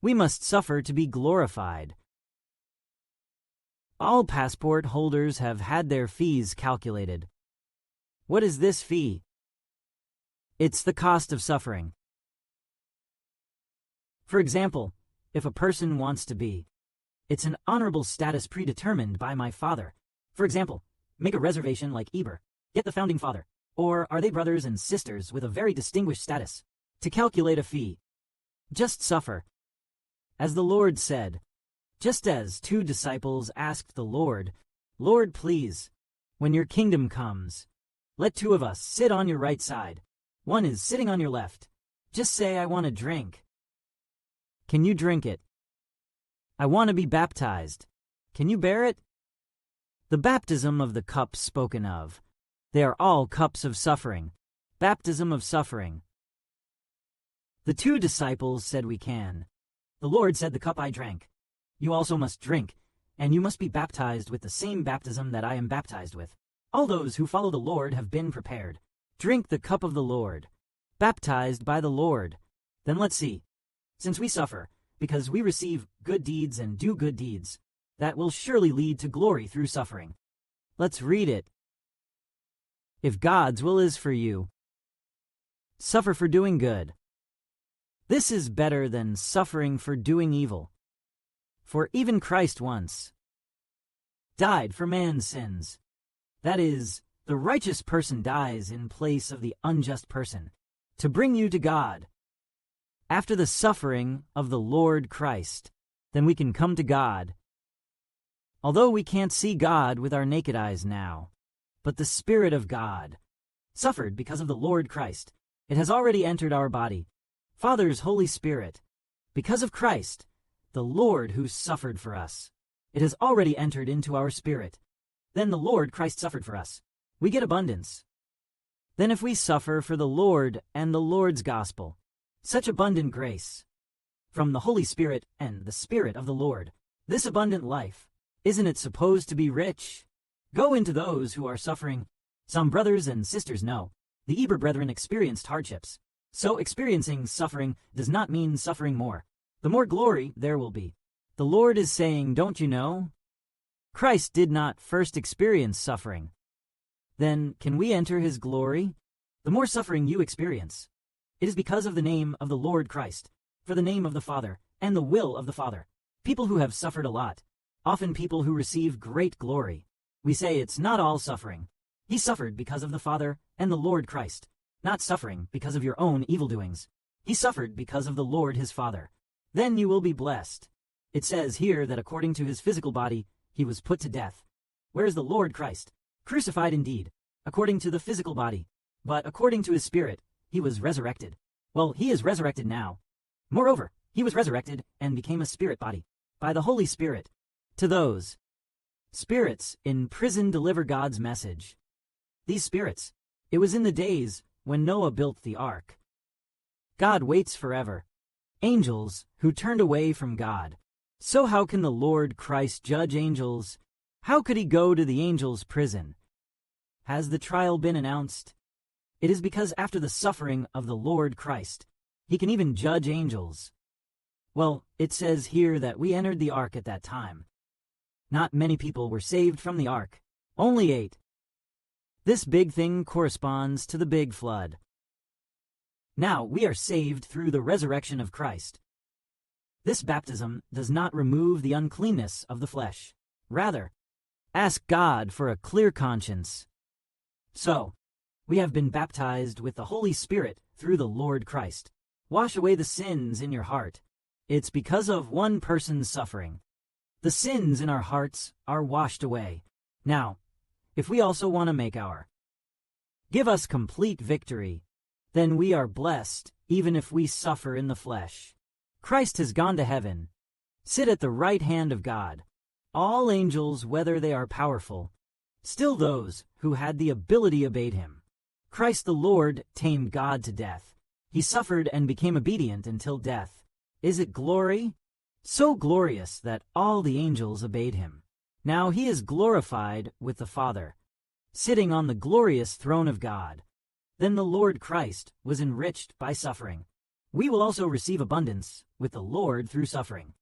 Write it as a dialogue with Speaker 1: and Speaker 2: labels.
Speaker 1: We must suffer to be glorified. All passport holders have had their fees calculated. What is this fee? It's the cost of suffering. For example, if a person wants to be, it's an honorable status predetermined by my father. For example, make a reservation like Eber, get the founding father. Or are they brothers and sisters with a very distinguished status? To calculate a fee, just suffer. As the Lord said, just as 2 disciples asked the Lord, Lord, please, when your kingdom comes, let 2 of us sit on your right side. One is sitting on your left. Just say, I want a drink. Can you drink it? I want to be baptized. Can you bear it? The baptism of the cup spoken of. They are all cups of suffering. Baptism of suffering. The 2 disciples said we can. The Lord said the cup I drank. You also must drink, and you must be baptized with the same baptism that I am baptized with. All those who follow the Lord have been prepared. Drink the cup of the Lord. Baptized by the Lord. Then let's see. Since we suffer, because we receive good deeds and do good deeds, that will surely lead to glory through suffering. Let's read it. If God's will is for you, suffer for doing good. This is better than suffering for doing evil. For even Christ once died for man's sins. That is, the righteous person dies in place of the unjust person, to bring you to God. After the suffering of the Lord Christ, then we can come to God. Although we can't see God with our naked eyes now, but the Spirit of God suffered because of the Lord Christ. It has already entered our body. Father's Holy Spirit, because of Christ, the Lord who suffered for us. It has already entered into our spirit. Then the Lord Christ suffered for us. We get abundance. Then if we suffer for the Lord and the Lord's gospel, such abundant grace from the Holy Spirit and the Spirit of the Lord, this abundant life, isn't it supposed to be rich? Go into those who are suffering. Some brothers and sisters know. The Eber brethren experienced hardships. So experiencing suffering does not mean suffering more. The more glory there will be. The Lord is saying, don't you know? Christ did not first experience suffering. Then can we enter his glory? The more suffering you experience, it is because of the name of the Lord Christ, for the name of the Father, and the will of the Father. People who have suffered a lot, often people who receive great glory. We say it's not all suffering. He suffered because of the Father and the Lord Christ, not suffering because of your own evil doings. He suffered because of the Lord his Father. Then you will be blessed. It says here that according to his physical body, he was put to death. Where is the Lord Christ? Crucified indeed, according to the physical body. But according to his spirit, he was resurrected. Well, he is resurrected now. Moreover, he was resurrected and became a spirit body, by the Holy Spirit. To those spirits in prison deliver God's message. These spirits, it was in the days when Noah built the ark. God waits forever. Angels who turned away from God. So how can the Lord Christ judge angels? How could he go to the angels' prison? Has the trial been announced? It is because after the suffering of the Lord Christ, he can even judge angels. Well, it says here that we entered the ark at that time. Not many people were saved from the ark. Only 8. This big thing corresponds to the big flood. Now we are saved through the resurrection of Christ. This baptism does not remove the uncleanness of the flesh. Rather, ask God for a clear conscience. So, we have been baptized with the Holy Spirit through the Lord Christ. Wash away the sins in your heart. It's because of one person's suffering. The sins in our hearts are washed away. Now, if we also want to make give us complete victory, then we are blessed even if we suffer in the flesh. Christ has gone to heaven. Sit at the right hand of God. All angels, whether they are powerful, still those who had the ability obeyed him. Christ the Lord tamed God to death. He suffered and became obedient until death. Is it glory? So glorious that all the angels obeyed him. Now he is glorified with the Father, sitting on the glorious throne of God. Then the Lord Christ was enriched by suffering. we will also receive abundance with the Lord through suffering.